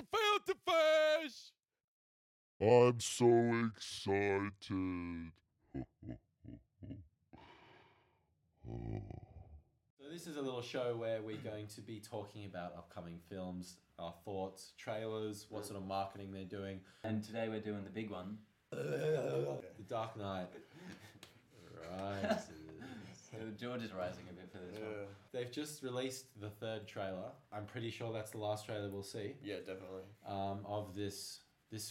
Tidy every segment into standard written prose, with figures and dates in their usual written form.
Gefilte Fish! I'm so excited. So this is a little show where we're going to be talking about upcoming films, our thoughts, trailers, what sort of marketing they're doing. And today we're doing the big one. The Dark Knight rises. George is rising a bit for this one. They've just released the third trailer. I'm pretty sure that's the last trailer we'll see. Yeah, definitely. Of this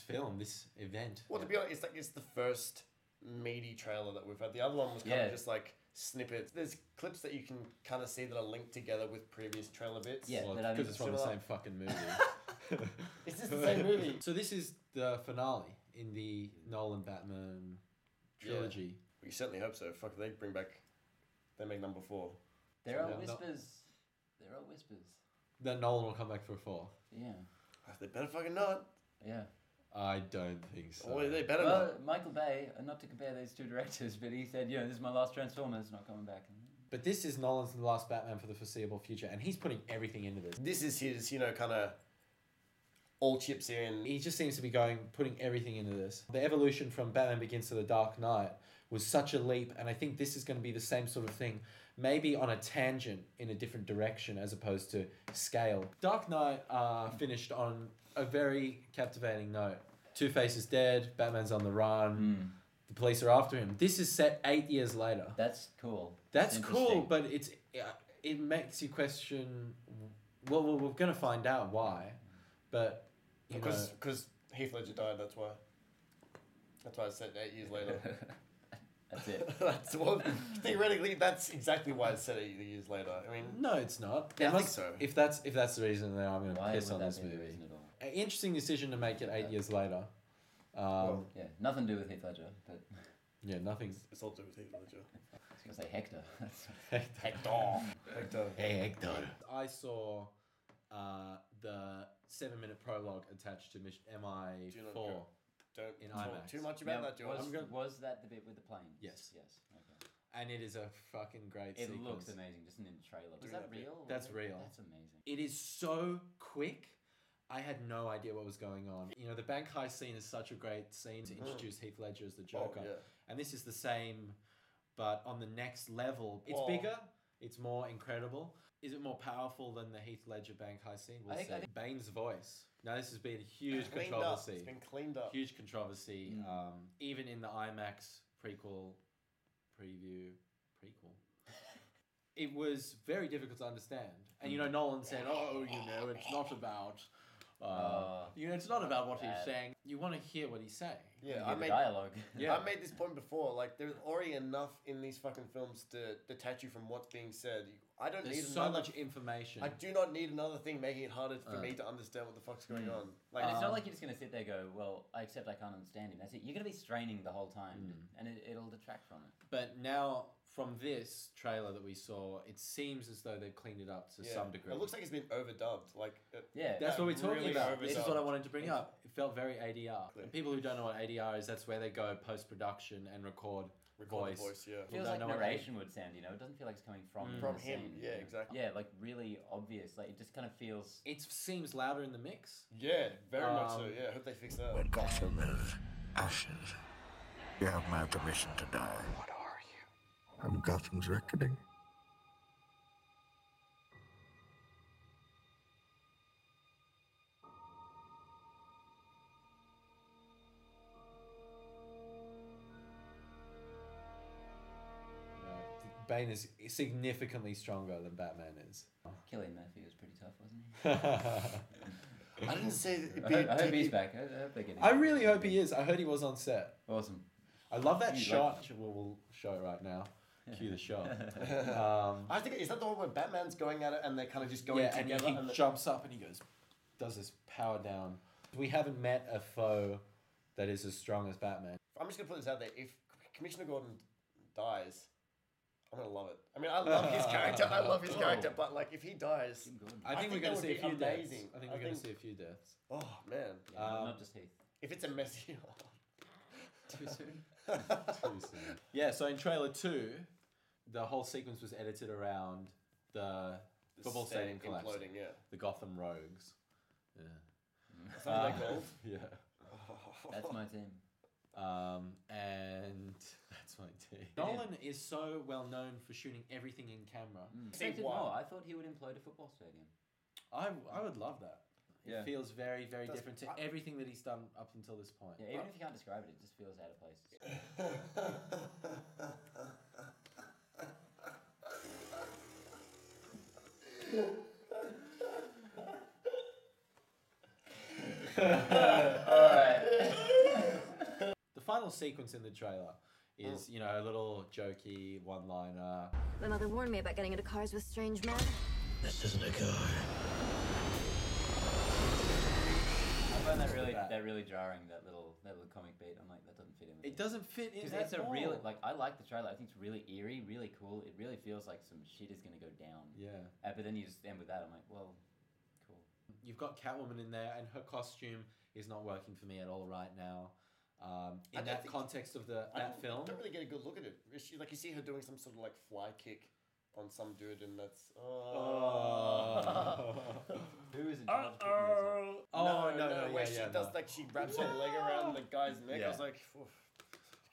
film, this event. Well, to be honest, it's the first meaty trailer that we've had. The other one was kind of just like snippets. There's clips that you can kind of see that are linked together with previous trailer bits. Yeah, Well, but I because mean, it's from the same fucking movie. Is this the same movie? So this is the finale in the Nolan Batman trilogy. We certainly hope so. Fuck, they make number 4. There are whispers. There are whispers. That Nolan will come back for a 4. Yeah. They better fucking not. Yeah. I don't think so. Well, they better Well, not. Michael Bay, not to compare these two directors, but he said, this is my last Transformers, not coming back. But this is Nolan's last Batman for the foreseeable future, and he's putting everything into this. This is his, kind of all chips in. He just seems to be putting everything into this. The evolution from Batman Begins to The Dark Knight was such a leap, and I think this is going to be the same sort of thing, maybe on a tangent in a different direction as opposed to scale. Dark Knight finished on a very captivating note. Two-Face is dead, Batman's on the run, the police are after him. This is set 8 years later. That's cool. That's cool, but it makes you question. Well, we're going to find out why, but Because Heath Ledger died, that's why. That's why it's set 8 years later. That's it. Theoretically, that's exactly why it's set 8 years later. I mean, no, it's not. Yeah, I think so. If that's the reason, then I'm going to Why piss would on that this be the movie. reason at all? An interesting decision to make it 8 years later. well, Yeah, nothing to do with Heath Ledger, but Yeah, nothing. it's all to do with Heath Ledger. I was going to say Hector. Hector. Hey, Hector. I saw the 7-minute prologue attached to MI4. Don't In talk IMAX. too much about Now, that, George. was that the bit with the plane? Yes. Yes. Okay. And it is a fucking great It sequence. looks amazing, just in the trailer. Was that real? That's real. That's amazing. It is so quick. I had no idea what was going on. The bank heist scene is such a great scene to introduce Heath Ledger as the Joker. Oh, yeah. And this is the same, but on the next level. It's Oh. bigger. It's more incredible. Is it more powerful than the Heath Ledger bank heist scene? We'll see. Bane's voice. Now, this has been a huge controversy. It's been cleaned up. Huge controversy. Even in the IMAX prequel. It was very difficult to understand. And, Nolan said, it's not about... it's not about what he's saying. You want to hear what he's saying. Yeah, I made dialogue. Yeah. I made this point before. Like, there's already enough in these fucking films to detach you from what's being said. I don't need There's so much information. I do not need another thing making it harder for me to understand what the fuck's going on. Like, And it's not like you're just going to sit there and go, well, I accept I can't understand him. That's it. You're going to be straining the whole time, and it'll detract from it. But now, from this trailer that we saw, it seems as though they've cleaned it up to some degree. It looks like it's been overdubbed. That's what we're talking really about. overdubbed. This is what I wanted to bring up. It felt very ADR. And people who don't know what ADR is, that's where they go post-production and record the voice. voice, yeah. It feels like narration would sound, It doesn't feel like it's coming from From the him, scene. yeah, exactly. Yeah, like really obvious. Like, it just kind of feels... It seems louder in the mix. Yeah, very much so. Yeah, I hope they fix that. When Gotham is ashes, you have my permission to die. What are you? I'm Gotham's reckoning. Bane is significantly stronger than Batman is. Cillian Murphy was pretty tough, wasn't he? I didn't say that. I hope he's back. I hope they're getting I really hope he is. I heard he was on set. Awesome. I love that shot. We'll show it right now. Cue the shot. I think, is that the one where Batman's going at it and they're kind of just going together? And he jumps up and he does this power down. We haven't met a foe that is as strong as Batman. I'm just going to put this out there. If Commissioner Gordon dies, I'm going to love it. I mean, I love his character. But like, if he dies, I think we're going to see a few deaths. I think we're going to see a few deaths. Oh, man. Yeah, not just Heath. If it's a messy... Too soon? Too soon. Yeah, so in trailer 2, the whole sequence was edited around the football stadium collapsing. Imploding, yeah. The Gotham Rogues. Yeah. Is that what they're called? Yeah. That's my team. And that's my team. Nolan is so well known for shooting everything in camera. Expected more. I thought he would implode a football stadium. I would love that. Yeah. It feels very, very different to everything that he's done up until this point. Yeah, even if you can't describe it, it just feels out of place. The final sequence in the trailer is, you know, a little jokey one-liner. My mother warned me about getting into cars with strange men. This isn't a car. I find that really jarring. That little comic beat. I'm like, that doesn't fit in. With It doesn't fit in. Because it's a really I like the trailer. I think it's really eerie, really cool. It really feels like some shit is gonna go down. Yeah. But then you just end with that. I'm like, well, cool. You've got Catwoman in there, and her costume is not working for me at all right now. In that context of that film, I don't really get a good look at it. Is she, like, you see her doing some sort of like fly kick on some dude, and that's Who is in charge of putting those up? no, where she does like she wraps her leg around the guy's neck. Yeah. I was like,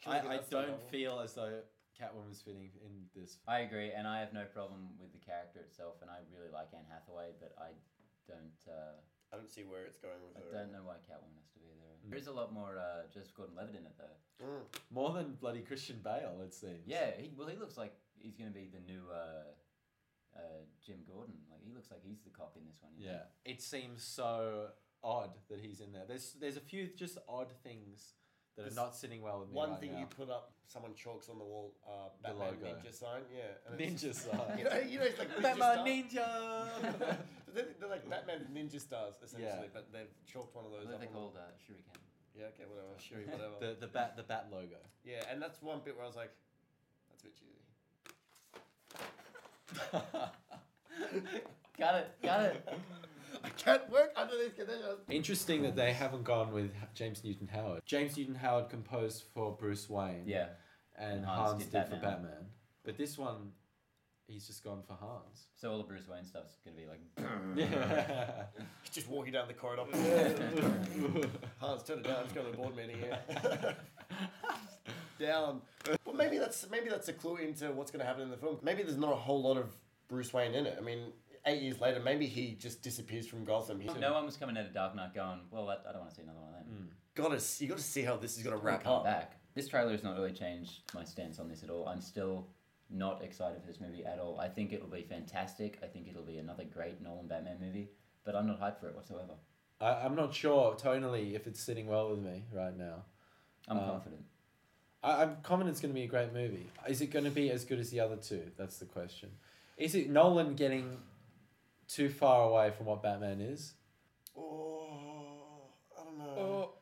I don't feel as though Catwoman's fitting in this. I agree, and I have no problem with the character itself, and I really like Anne Hathaway, but I don't see where it's going with her. I don't know why Catwoman has to be there. There is a lot more Joseph Gordon-Levitt in it, though. More than bloody Christian Bale, it seems. Yeah, he looks like he's going to be the new Jim Gordon. Like, he looks like he's the cop in this one. Yeah, it seems so odd that he's in there. There's a few just odd things that are not sitting well with me One right thing now. you put up, someone chalks on the wall, Batman logo. Ninja sign, yeah. And Ninja sign. You know, it's like Batman Ninja Ninja! they're like Batman Ninja stars, essentially, Yeah. but they've chalked one of I those believe up. they're on called Shuriken. Yeah, okay, whatever. Sure, whatever. the bat logo. Yeah, and that's one bit where I was like, that's a bit cheesy. Got it. I can't work under these conditions. Interesting that they haven't gone with James Newton Howard. James Newton Howard composed for Bruce Wayne. Yeah. And Hans Hans did did for Batman. Batman. But this one, he's just gone for Hans. So all the Bruce Wayne stuff's going to be like... Yeah. He's just walking down the corridor. Hans, turn it down. Let's go to the board meeting here. Down. Well, maybe that's a clue into what's going to happen in the film. Maybe there's not a whole lot of Bruce Wayne in it. I mean, 8 years later, maybe he just disappears from Gotham. No one was coming out of Dark Knight going, well, I don't want to see another one of them. You got to see how this is going to wrap Come up. back. This trailer has not really changed my stance on this at all. I'm still not excited for this movie at all. I think it'll be fantastic. I think it'll be another great Nolan Batman movie, but I'm not hyped for it whatsoever. I'm not sure tonally if it's sitting well with me right now. I'm confident. I'm confident it's going to be a great movie. Is it going to be as good as the other two? That's the question. Is it Nolan getting too far away from what Batman is? Oh, I don't know.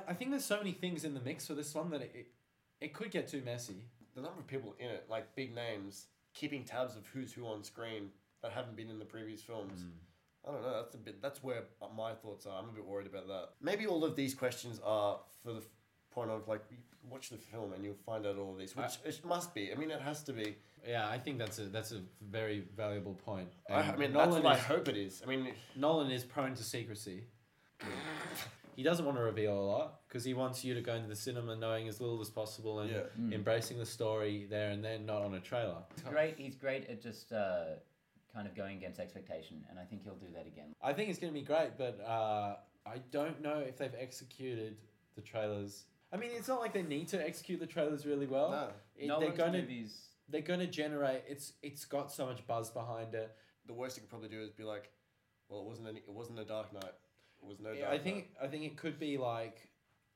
I think there's so many things in the mix for this one that it could get too messy. The number of people in it, like big names, keeping tabs of who's who on screen that haven't been in the previous films. I don't know. That's where my thoughts are. I'm a bit worried about that. Maybe all of these questions are for the point of like, watch the film and you'll find out all of these, which it must be. I mean, it has to be. Yeah, I think that's a very valuable point. I mean, Nolan that's what I hope it is. I mean, Nolan is prone to secrecy. He doesn't want to reveal a lot because he wants you to go into the cinema knowing as little as possible and embracing the story there and then, not on a trailer. He's great at just kind of going against expectation, and I think he'll do that again. I think it's going to be great, but I don't know if they've executed the trailers. I mean, it's not like they need to execute the trailers really well. No. They're going to generate. It's got so much buzz behind it. The worst you could probably do is be like, well, it wasn't a Dark Knight. It was no Dark Knight. I think it could be like,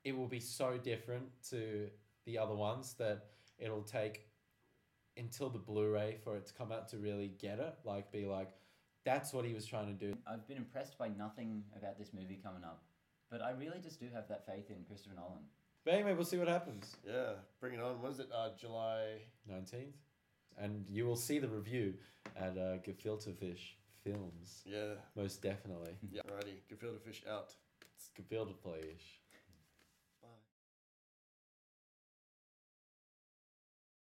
it will be so different to the other ones that it'll take until the Blu-ray for it to come out to really get it. Like, be like, that's what he was trying to do. I've been impressed by nothing about this movie coming up, but I really just do have that faith in Christopher Nolan. But anyway, we'll see what happens. Yeah, bring it on. When is it? July 19th. And you will see the review at Gefilte Fish Films. Yeah. Most definitely. Yeah. Alrighty, Gefilte Fish out. It's Gefilte Fish.